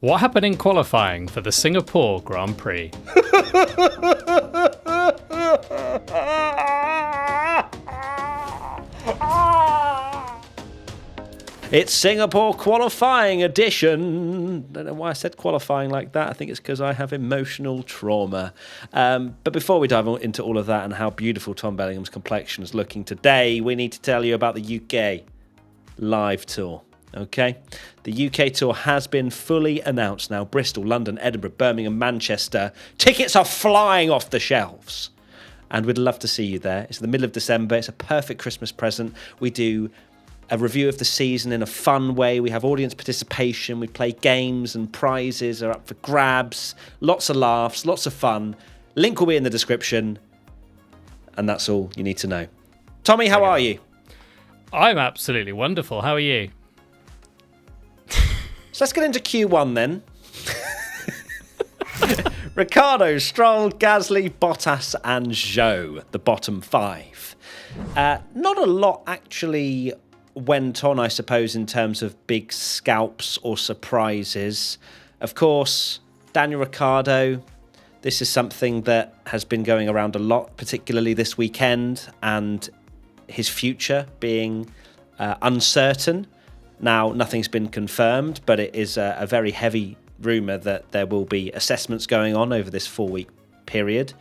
What happened in qualifying for the Singapore Grand Prix? It's Singapore qualifying edition. I don't know why I said qualifying like that. I think it's because I have emotional trauma. But before we dive into all of that and how beautiful Tom Bellingham's complexion is looking today, we need to tell you about the UK live tour. Okay, the UK tour has been fully announced now. Bristol, London, Edinburgh, Birmingham, Manchester. Tickets are flying off the shelves. And we'd love to see you there. It's the middle of December. It's a perfect Christmas present. We do a review of the season in a fun way. We have audience participation. We play games and prizes are up for grabs. Lots of laughs, lots of fun. Link will be in the description. And that's all you need to know. Tommy, how are you? I'm absolutely wonderful. How are you? So let's get into Q1 then. Ricciardo, Stroll, Gasly, Bottas and Zhou, the bottom five. Not a lot actually went on, I suppose, in terms of big scalps or surprises. Of course, Daniel Ricciardo, this is something that has been going around a lot, particularly this weekend, and his future being uncertain. Now, nothing's been confirmed, but it is a very heavy rumour that there will be assessments going on over this 4-week period.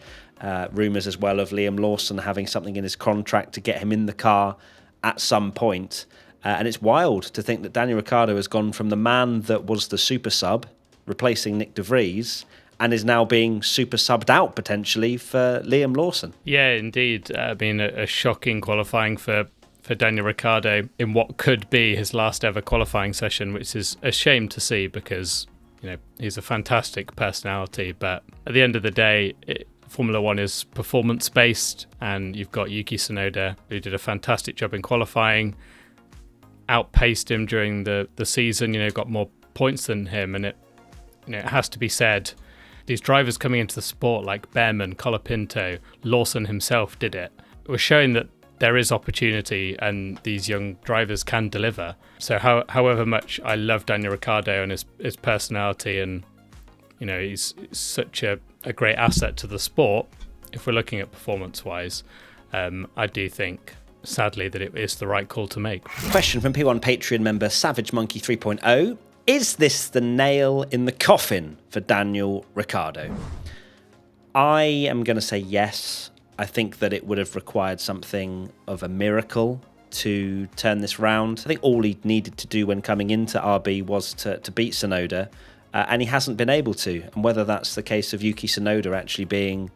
Rumours as well of Liam Lawson having something in his contract to get him in the car at some point. And it's wild to think that Daniel Ricciardo has gone from the man that was the super sub, replacing Nick de Vries, and is now being super subbed out potentially for Liam Lawson. Yeah, indeed. Been a shocking qualifying for Daniel Ricciardo in what could be his last ever qualifying session, which is a shame to see because, you know, he's a fantastic personality. But at the end of the day, Formula One is performance-based, and you've got Yuki Tsunoda, who did a fantastic job in qualifying, outpaced him during the season, got more points than him. And it has to be said, these drivers coming into the sport like Behrman, Colapinto, Lawson himself did it. We're showing that there is opportunity and these young drivers can deliver. So however much I love Daniel Ricciardo and his personality, and he's such a great asset to the sport, if we're looking at performance-wise, I do think, sadly, that it is the right call to make. Question from P1 Patreon member Savage Monkey 3.0. Is this the nail in the coffin for Daniel Ricciardo? I am going to say yes. I think that it would have required something of a miracle to turn this round. I think all he needed to do when coming into RB was to beat Tsunoda, and he hasn't been able to. And whether that's the case of Yuki Tsunoda actually being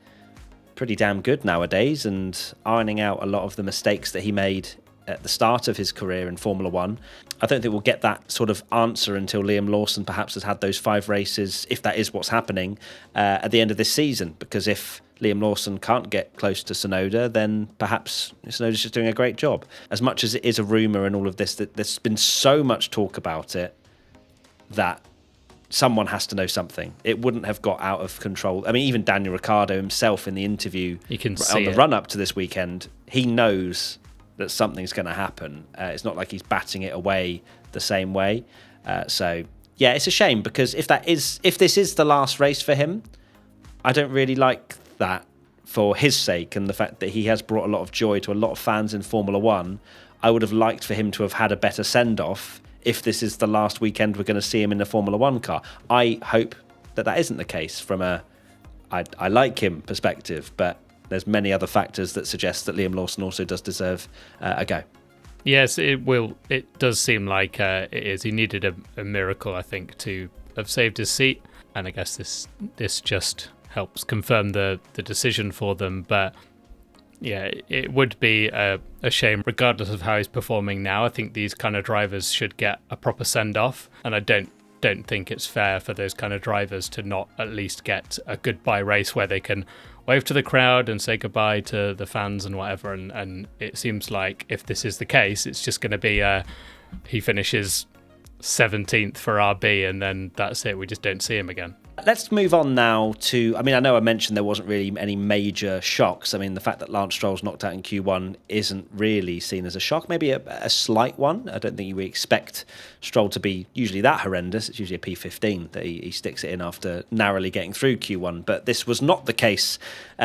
pretty damn good nowadays and ironing out a lot of the mistakes that he made at the start of his career in Formula One, I don't think we'll get that sort of answer until Liam Lawson perhaps has had those 5 races, if that is what's happening, at the end of this season. Because if Liam Lawson can't get close to Tsunoda, then perhaps Tsunoda's just doing a great job. As much as it is a rumour and all of this, that there's been so much talk about it that someone has to know something. It wouldn't have got out of control. I mean, even Daniel Ricciardo himself in the interview on the run-up to this weekend, he knows that something's going to happen. It's not like he's batting it away the same way. So, yeah, it's a shame because if this is the last race for him, I don't really like that for his sake and the fact that he has brought a lot of joy to a lot of fans in Formula One. I would have liked for him to have had a better send-off if this is the last weekend we're going to see him in a Formula One car. I hope that isn't the case from a I like him perspective, but there's many other factors that suggest that Liam Lawson also does deserve a go. Yes, it will. It does seem like it is. He needed a miracle, I think, to have saved his seat, and I guess this just helps confirm the decision for them. But yeah, it would be a shame, regardless of how he's performing now. I think these kind of drivers should get a proper send-off, and I don't think it's fair for those kind of drivers to not at least get a goodbye race where they can wave to the crowd and say goodbye to the fans and whatever. And it seems like if this is the case, it's just going to be he finishes 17th for RB and then that's it. We just don't see him again. Let's move on now to, I mean, I know I mentioned there wasn't really any major shocks. I mean, the fact that Lance Stroll's knocked out in Q1 isn't really seen as a shock, maybe a slight one. I don't think we expect Stroll to be usually that horrendous. It's usually a P15 that he sticks it in after narrowly getting through Q1, but this was not the case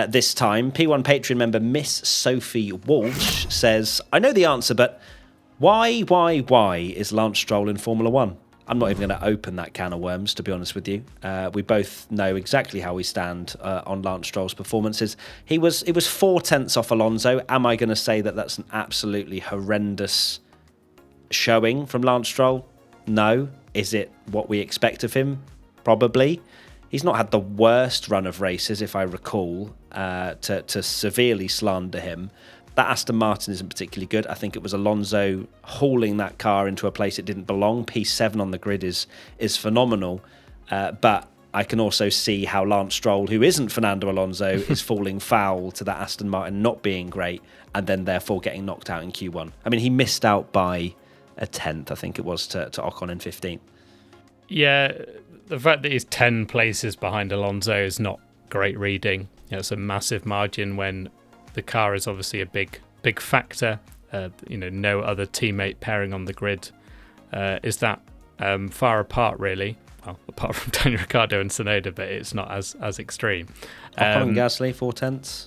this time. P1 Patreon member Miss Sophie Walsh says, I know the answer, but why is Lance Stroll in Formula One? I'm not even going to open that can of worms, to be honest with you. We both know exactly how we stand on Lance Stroll's performances. It was 4/10 off Alonso. Am I going to say that that's an absolutely horrendous showing from Lance Stroll? No. Is it what we expect of him? Probably. He's not had the worst run of races, if I recall, to severely slander him. That Aston Martin isn't particularly good. I think it was Alonso hauling that car into a place it didn't belong. P7 on the grid is phenomenal. But I can also see how Lance Stroll, who isn't Fernando Alonso, is falling foul to that Aston Martin not being great and then therefore getting knocked out in Q1. I mean, he missed out by a tenth, I think it was, to Ocon in 15th. Yeah, the fact that he's 10 places behind Alonso is not great reading. It's a massive margin when the car is obviously a big factor. No other teammate pairing on the grid is that far apart, really. Well, apart from Daniel Ricciardo and Tsunoda, but it's not as extreme. Ocon and Gasly, 4/10.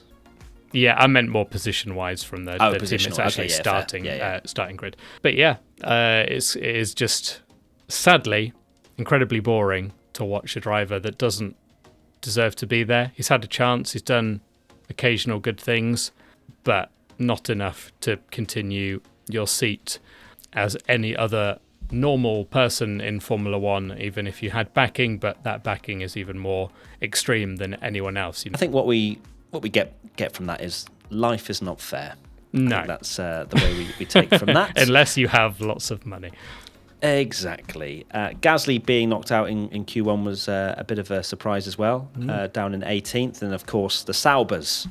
Yeah, I meant more position-wise from the teammates actually starting grid. But yeah, it is just sadly incredibly boring to watch a driver that doesn't deserve to be there. He's had a chance. He's done occasional good things, but not enough to continue your seat as any other normal person in Formula One, even if you had backing, but that backing is even more extreme than anyone else. I think what we get from that is life is not fair. No. That's the way we take from that. Unless you have lots of money. Exactly. Gasly being knocked out in Q1 was a bit of a surprise as well, down in 18th. And, of course, the Saubers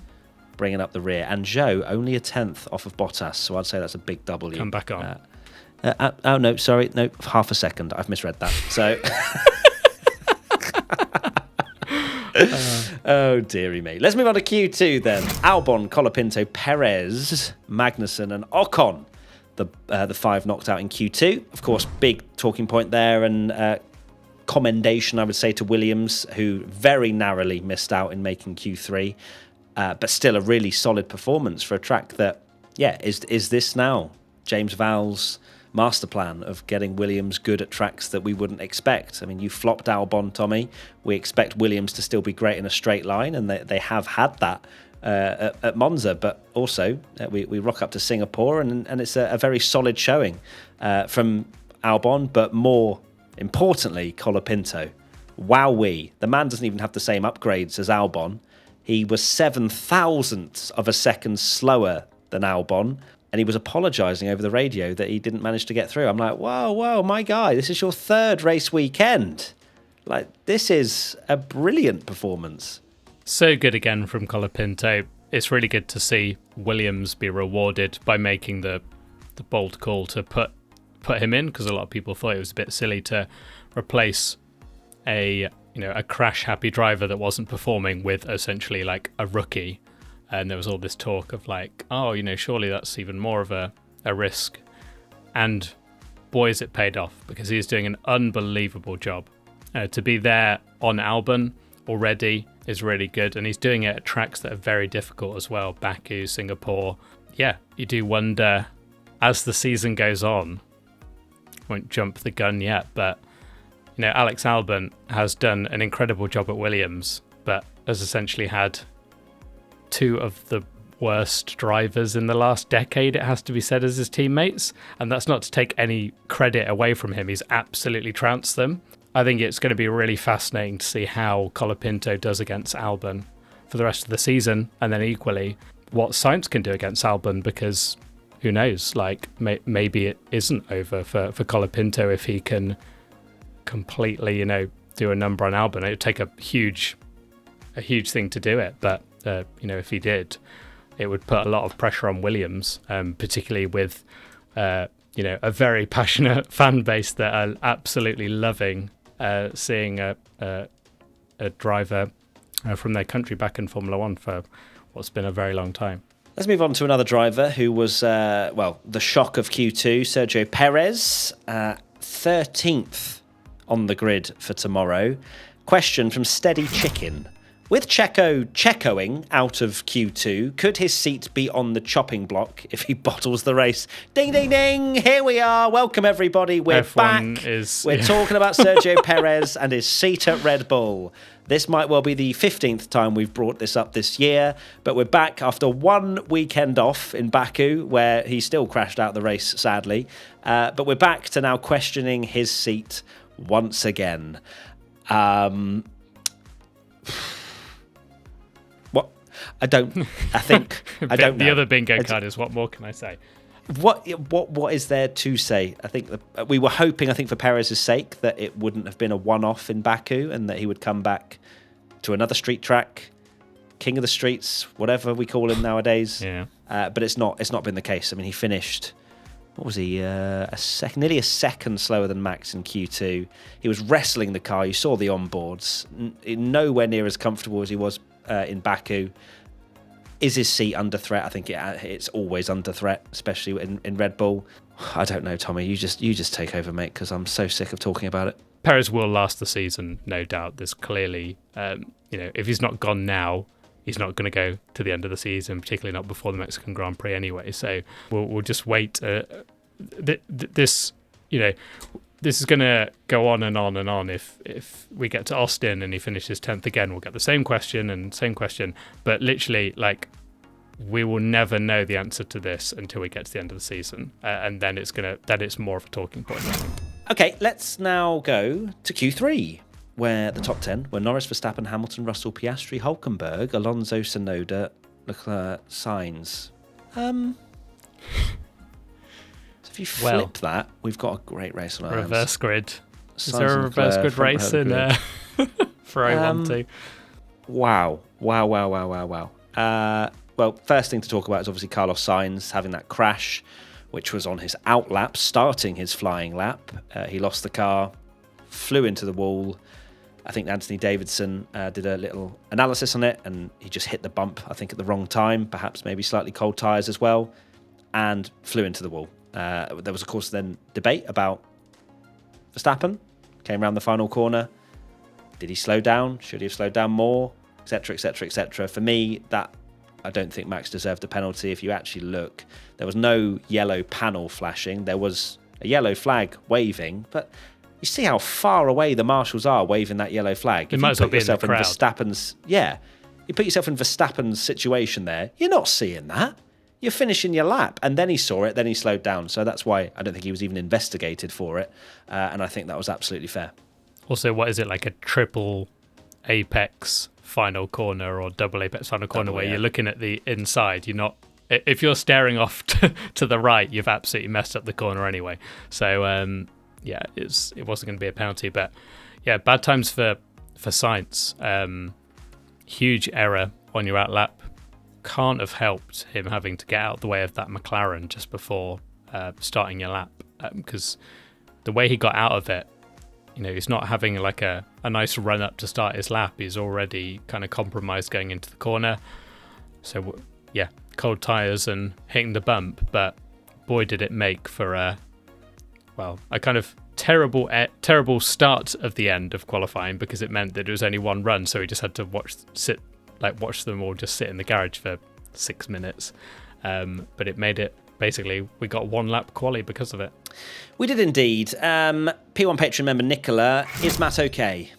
bringing up the rear. And Zhou only a 10th off of Bottas, so I'd say that's a big W. Come back on. No, sorry. No, half a second. I've misread that. So... Oh, dearie me. Let's move on to Q2 then. Albon, Colapinto, Perez, Magnussen and Ocon. The 5 knocked out in Q2. Of course, big talking point there and commendation, I would say, to Williams, who very narrowly missed out in making Q3. But still a really solid performance for a track that, is this now James Vowles' master plan of getting Williams good at tracks that we wouldn't expect? I mean, you flopped Albon, Tommy. We expect Williams to still be great in a straight line, and they have had that at Monza, but also we rock up to Singapore and it's a very solid showing from Albon, but more importantly, Colapinto. Wowee. The man doesn't even have the same upgrades as Albon. He was 7,000ths of a second slower than Albon, and he was apologising over the radio that he didn't manage to get through. I'm like, whoa, my guy, this is your third race weekend. Like, this is a brilliant performance. So good again from Colapinto. It's really good to see Williams be rewarded by making the bold call to put him in, because a lot of people thought it was a bit silly to replace a crash-happy driver that wasn't performing with essentially like a rookie. And there was all this talk of like, surely that's even more of a risk. And boy, is it paid off, because he's doing an unbelievable job. To be there on Albon already is really good, and he's doing it at tracks that are very difficult as well. Baku, Singapore. Yeah, you do wonder as the season goes on, won't jump the gun yet, but Alex Albon has done an incredible job at Williams, but has essentially had two of the worst drivers in the last decade, it has to be said, as his teammates, and that's not to take any credit away from him. He's absolutely trounced them. I think it's going to be really fascinating to see how Colapinto does against Albon for the rest of the season, and then equally what Sainz can do against Albon, because who knows, like maybe it isn't over for Colapinto if he can completely, do a number on Albon. It would take a huge thing to do it, but if he did, it would put a lot of pressure on Williams, particularly with a very passionate fan base that are absolutely loving seeing a a driver from their country back in Formula One for what's been a very long time. Let's move on to another driver who was, the shock of Q2, Sergio Perez, 13th on the grid for tomorrow. Question from Steady Chicken. With Checoing out of Q2, could his seat be on the chopping block if he bottles the race? Ding, ding, ding. Here we are. Welcome, everybody. We're F1 back. We're talking about Sergio Perez and his seat at Red Bull. This might well be the 15th time we've brought this up this year, but we're back after one weekend off in Baku, where he still crashed out the race, sadly. But we're back to now questioning his seat once again. I don't know. The other bingo card is, what more can I say? What is there to say? I think we were hoping, for Perez's sake, that it wouldn't have been a one-off in Baku and that he would come back to another street track, king of the streets, whatever we call him nowadays. Yeah. But it's not been the case. He finished, what was he, nearly a second slower than Max in Q2. He was wrestling the car. You saw the onboards. Nowhere near as comfortable as he was in Baku. Is his seat under threat? I think it's always under threat, especially in Red Bull. I don't know, Tommy. You just take over, mate, because I'm so sick of talking about it. Perez will last the season, no doubt. There's clearly, if he's not gone now, he's not going to go to the end of the season, particularly not before the Mexican Grand Prix anyway. So we'll just wait. This is going to go on and on and on. If we get to Austin and he finishes 10th again, we'll get the same question. But literally, we will never know the answer to this until we get to the end of the season. And then it's more of a talking point. Okay, let's now go to Q3, where the top 10 were Norris, Verstappen, Hamilton, Russell, Piastri, Hülkenberg, Alonso, Tsunoda, Leclerc, Sainz. If you flip that, we've got a great race on our hands. Reverse grid. Is Sainz there a and reverse Leclerc, grid race in Ferrari 1-2? Wow. Well, first thing to talk about is obviously Carlos Sainz having that crash, which was on his out lap, starting his flying lap. He lost the car, flew into the wall. I think Anthony Davidson did a little analysis on it, and he just hit the bump, I think, at the wrong time, perhaps maybe slightly cold tyres as well, and flew into the wall. There was, of course, then debate about Verstappen. Came around the final corner. Did he slow down? Should he have slowed down more? Etc., etc., etc. For me, I don't think Max deserved a penalty. If you actually look, there was no yellow panel flashing. There was a yellow flag waving, but you see how far away the marshals are waving that yellow flag. It might as well be in the crowd. You put yourself in Verstappen's situation there. You're not seeing that. You're finishing your lap. And then he saw it, then he slowed down. So that's why I don't think he was even investigated for it. And I think that was absolutely fair. Also, what is it, like a triple apex final corner or double apex final corner where you're looking at the inside? You're not. If you're staring off to the right, you've absolutely messed up the corner anyway. So, it wasn't going to be a penalty. But, yeah, bad times for Sainz. Huge error on your out lap. Can't have helped him having to get out of the way of that McLaren just before starting your lap, because the way he got out of it, he's not having like a nice run up to start his lap. He's already kind of compromised going into the corner. So yeah, cold tyres and hitting the bump, but boy did it make for a kind of terrible start of the end of qualifying, because it meant that it was only one run, so he just had to watch them all just sit in the garage for 6 minutes. But it made it, basically, we got one lap quali because of it. We did indeed. P1 Patreon member Nicola, is Matt okay?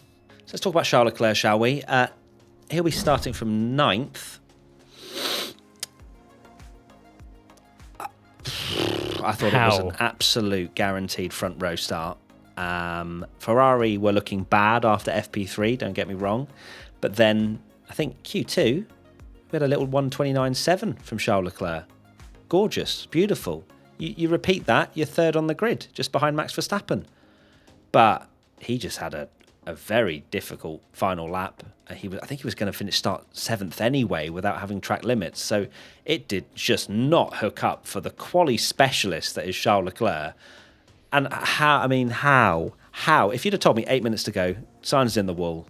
So let's talk about Charles Leclerc, shall we? He'll be starting from 9th. I thought it was an absolute guaranteed front row start. Ferrari were looking bad after FP3, don't get me wrong. But then I think Q2, we had a little 129.7 from Charles Leclerc. Gorgeous, beautiful. You repeat that, you're third on the grid, just behind Max Verstappen. But he just had a very difficult final lap. I think he was going to start 7th anyway without having track limits. So it did just not hook up for the quali specialist that is Charles Leclerc. And how? If you'd have told me 8 minutes to go, Sainz is in the wall,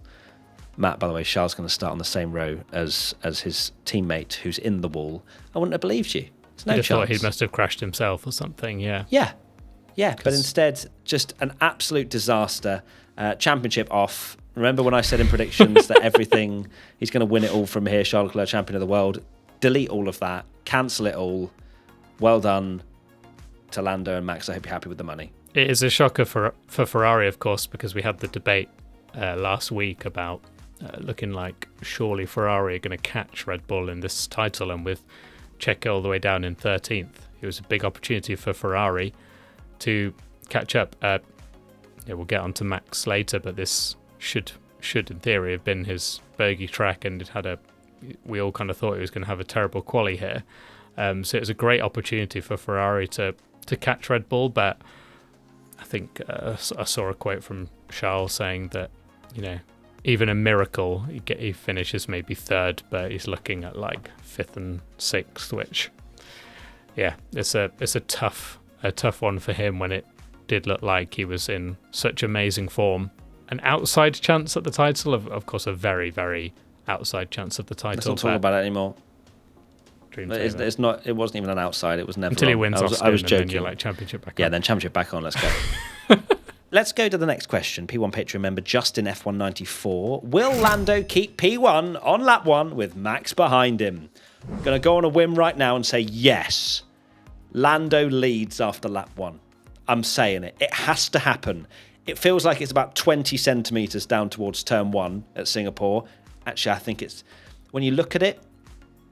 Matt, by the way, Charles going to start on the same row as his teammate who's in the wall. I wouldn't have believed you. There's no I just chance. thought he must have crashed himself or something, yeah. Yeah, but instead, just an absolute disaster. Championship off. Remember when I said in predictions that everything, he's going to win it all from here, Charles Leclerc, champion of the world. Delete all of that. Cancel it all. Well done to Lando and Max. I hope you're happy with the money. It is a shocker for Ferrari, of course, because we had the debate last week about looking like surely Ferrari are going to catch Red Bull in this title, and with Checo all the way down in 13th, it was a big opportunity for Ferrari to catch up. We'll get on to Max later, but this should in theory have been his bogey track, and we all kind of thought he was going to have a terrible quali here. So it was a great opportunity for Ferrari to catch Red Bull, but I think I saw a quote from Charles saying that, even a miracle, he finishes maybe third, but he's looking at like fifth and sixth, which, yeah, it's a tough one for him when it did look like he was in such amazing form. An outside chance at the title, of course, a very, very outside chance of the title. Let's not talk about it anymore. It's not. It wasn't even an outside. It was never until he on. wins. I was joking. And then you're like championship back on. Yeah, then championship back on. Let's go. Let's go to the next question. P1 Patreon member Justin F194. Will Lando keep P1 on lap 1 with Max behind him? I'm going to go on a whim right now and say yes. Lando leads after lap 1. I'm saying it. It has to happen. It feels like it's about 20 centimetres down towards turn 1 at Singapore. Actually, I think it's, when you look at it,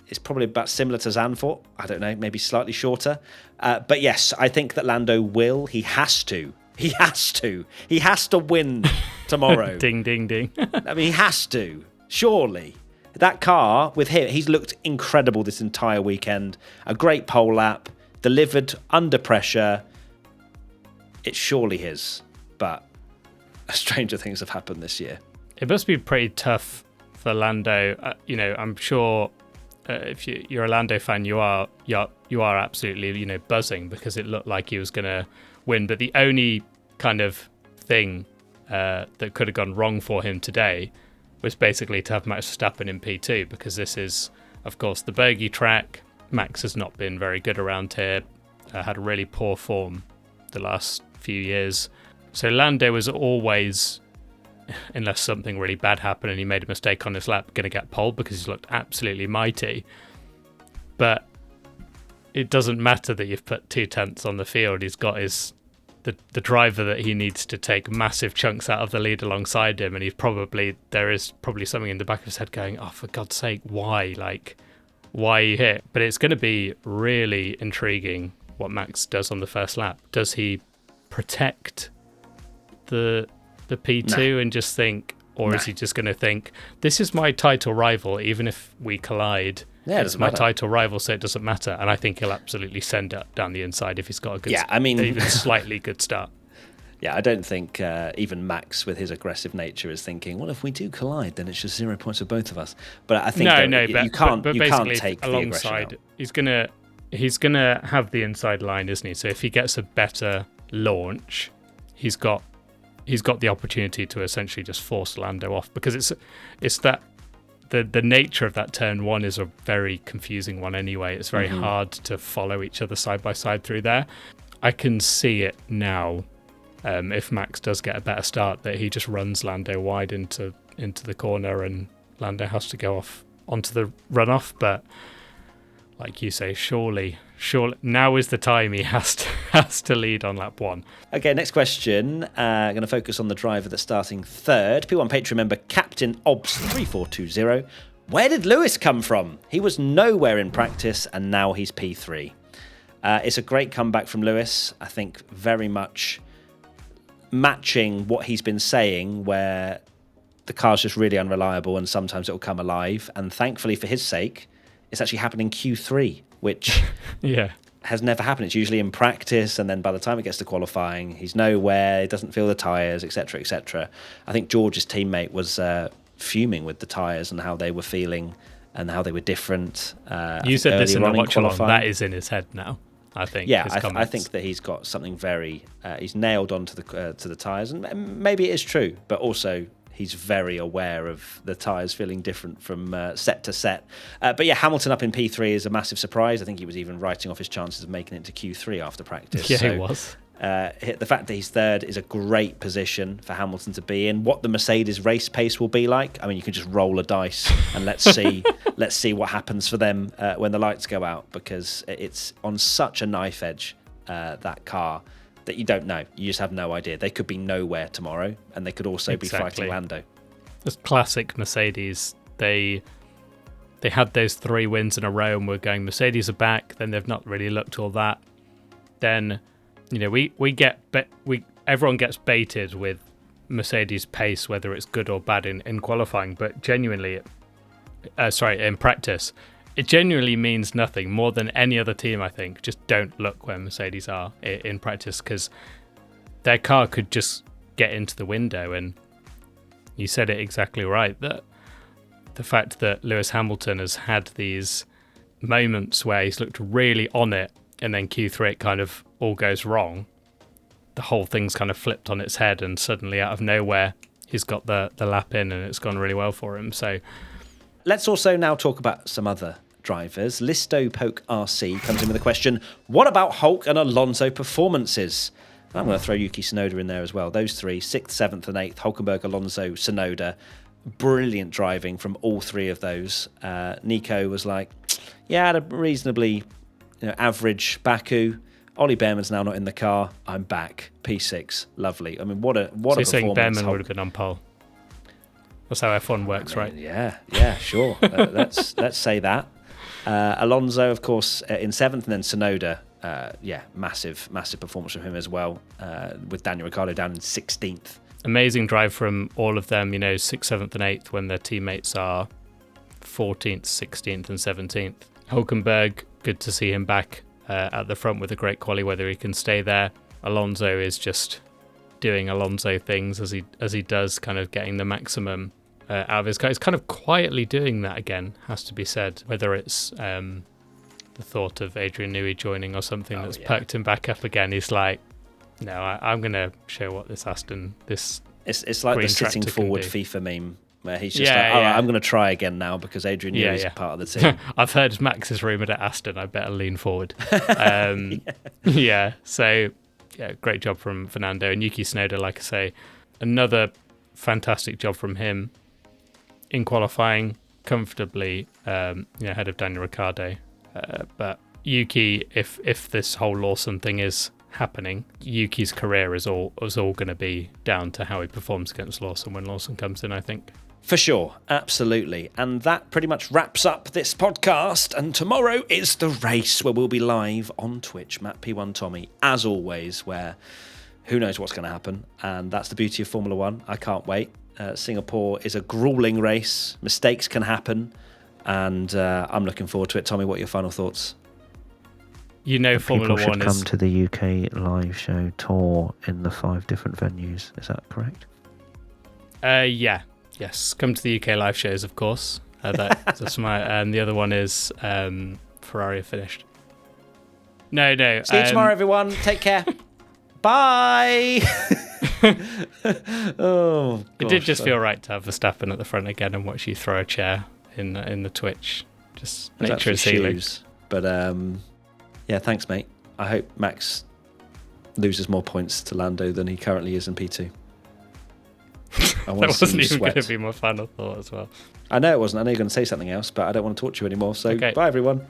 it's probably about similar to Zandvoort. I don't know, maybe slightly shorter. But yes, I think that Lando will. He has to. He has to. He has to win tomorrow. Ding, ding, ding. I mean, he has to. Surely. That car, with him, he's looked incredible this entire weekend. A great pole lap, delivered under pressure. It's surely his. But stranger things have happened this year. It must be pretty tough for Lando. I'm sure if you're a Lando fan, you are absolutely buzzing because it looked like he was going to win. But the only kind of thing that could have gone wrong for him today was basically to have Max Verstappen in P2, because this is, of course, the bogey track. Max has not been very good around here, had a really poor form the last few years. So Lando was always, unless something really bad happened and he made a mistake on his lap, going to get pole because he's looked absolutely mighty. But it doesn't matter that you've put 2/10 on the field. He's got the driver that he needs to take massive chunks out of the lead alongside him, and there is probably something in the back of his head going, oh, for God's sake, why you hit? But it's going to be really intriguing what Max does on the first lap. Does he protect the P2 and just think, or is he just going to think, this is my title rival, even if we collide? Yeah, it's my title rival, so it doesn't matter. And I think he'll absolutely send it down the inside if he's got a good, even slightly good start. Yeah, I don't think even Max, with his aggressive nature, is thinking, well, if we do collide, then it's just 0 points for both of us. But I think you can't take the aggression out. He's gonna have the inside line, isn't he? So if he gets a better launch, he's got the opportunity to essentially just force Lando off, because it's that the nature of that turn 1 is a very confusing one anyway. It's very hard to follow each other side by side through there. I can see it now. If Max does get a better start, that he just runs Lando wide into the corner and Lando has to go off onto the runoff. But like you say, surely now is the time he has to lead on lap 1. Okay, next question. I'm going to focus on the driver that's starting third. P1 Patreon member Captain Obs3420. Where did Lewis come from? He was nowhere in practice and now he's P3. It's a great comeback from Lewis. I think very much matching what he's been saying, where the car's just really unreliable and sometimes it will come alive. And thankfully for his sake, it's actually happened in Q3, which has never happened. It's usually in practice, and then by the time it gets to qualifying, he's nowhere, he doesn't feel the tyres, etc., etc. I think George's teammate was fuming with the tyres and how they were feeling and how they were different. You said this in the watch along. That is in his head now, I think. Yeah, I think that he's got something very... he's nailed on to the tyres, and maybe it is true, but also He's very aware of the tyres feeling different from set to set. But yeah, Hamilton up in P3 is a massive surprise. I think he was even writing off his chances of making it to Q3 after practice. Yeah, he was. The fact that he's third is a great position for Hamilton to be in. What the Mercedes race pace will be like, I mean, you can just roll a dice and let's see what happens for them when the lights go out, because it's on such a knife edge, that car, that you don't know. You just have no idea. They could be nowhere tomorrow, and they could also be fighting Lando. It's classic Mercedes. They had those 3 wins in a row, and we're going, Mercedes are back. Then they've not really looked all that. Then, everyone gets baited with Mercedes pace, whether it's good or bad in qualifying. But genuinely, in practice, it genuinely means nothing more than any other team, I think. Just don't look where Mercedes are in practice, because their car could just get into the window. And you said it exactly right, that the fact that Lewis Hamilton has had these moments where he's looked really on it, and then Q3 it kind of all goes wrong. The whole thing's kind of flipped on its head, and suddenly out of nowhere he's got the lap in, and it's gone really well for him. So let's also now talk about some other drivers. Listo Poke RC comes in with a question: what about Hulk and Alonso performances? And I'm going to throw Yuki Tsunoda in there as well. Those 3, 6th, 7th and 8th, Hulkenberg, Alonso, Tsunoda. Brilliant driving from all 3 of those. Nico was like, yeah, I had a reasonably average Baku. Ollie Behrman's now not in the car. I'm back. P6. Lovely. I mean, what a performance. Saying Behrman would have been on pole. That's how F1 works, right? Yeah, sure. Let's say that. Alonso, of course, in 7th, and then Tsunoda. Massive performance from him as well, with Daniel Ricciardo down in 16th. Amazing drive from all of them, 6th, 7th and 8th, when their teammates are 14th, 16th and 17th. Hulkenberg, good to see him back at the front with a great quali, whether he can stay there. Alonso is just doing Alonso things as he does, kind of getting the maximum out of his car. He's kind of quietly doing that again, has to be said, whether it's the thought of Adrian Newey joining or something that's perked him back up again. He's like, no, I'm going to show what this Aston, It's like the sitting forward FIFA meme, where he's just I'm going to try again now because Adrian Newey is part of the team. I've heard Max is rumoured at Aston. I better lean forward. So great job from Fernando. And Yuki Tsunoda, like I say, another fantastic job from him in qualifying, comfortably ahead of Daniel Ricciardo. But Yuki, if this whole Lawson thing is happening, Yuki's career is all going to be down to how he performs against Lawson when Lawson comes in, I think. For sure, absolutely. And that pretty much wraps up this podcast. And tomorrow is the race, where we'll be live on Twitch, Matt P1 Tommy, as always, where who knows what's going to happen. And that's the beauty of Formula One. I can't wait. Singapore is a grueling race. Mistakes can happen. And I'm looking forward to it. Tommy, what are your final thoughts? Formula One should come to the UK live show tour in the 5 different venues. Is that correct? Yes. Come to the UK live shows, of course. That's my. And the other one is Ferrari are finished. No. See you tomorrow, everyone. Take care. Bye. Oh, it did just feel right to have Verstappen at the front again and watch you throw a chair in the Twitch. Just nature is healing. But thanks, mate. I hope Max loses more points to Lando than he currently is in P2. That wasn't even going to be my final thought as well. I know it wasn't. I know you're going to say something else, but I don't want to talk to you anymore. So, Bye, everyone.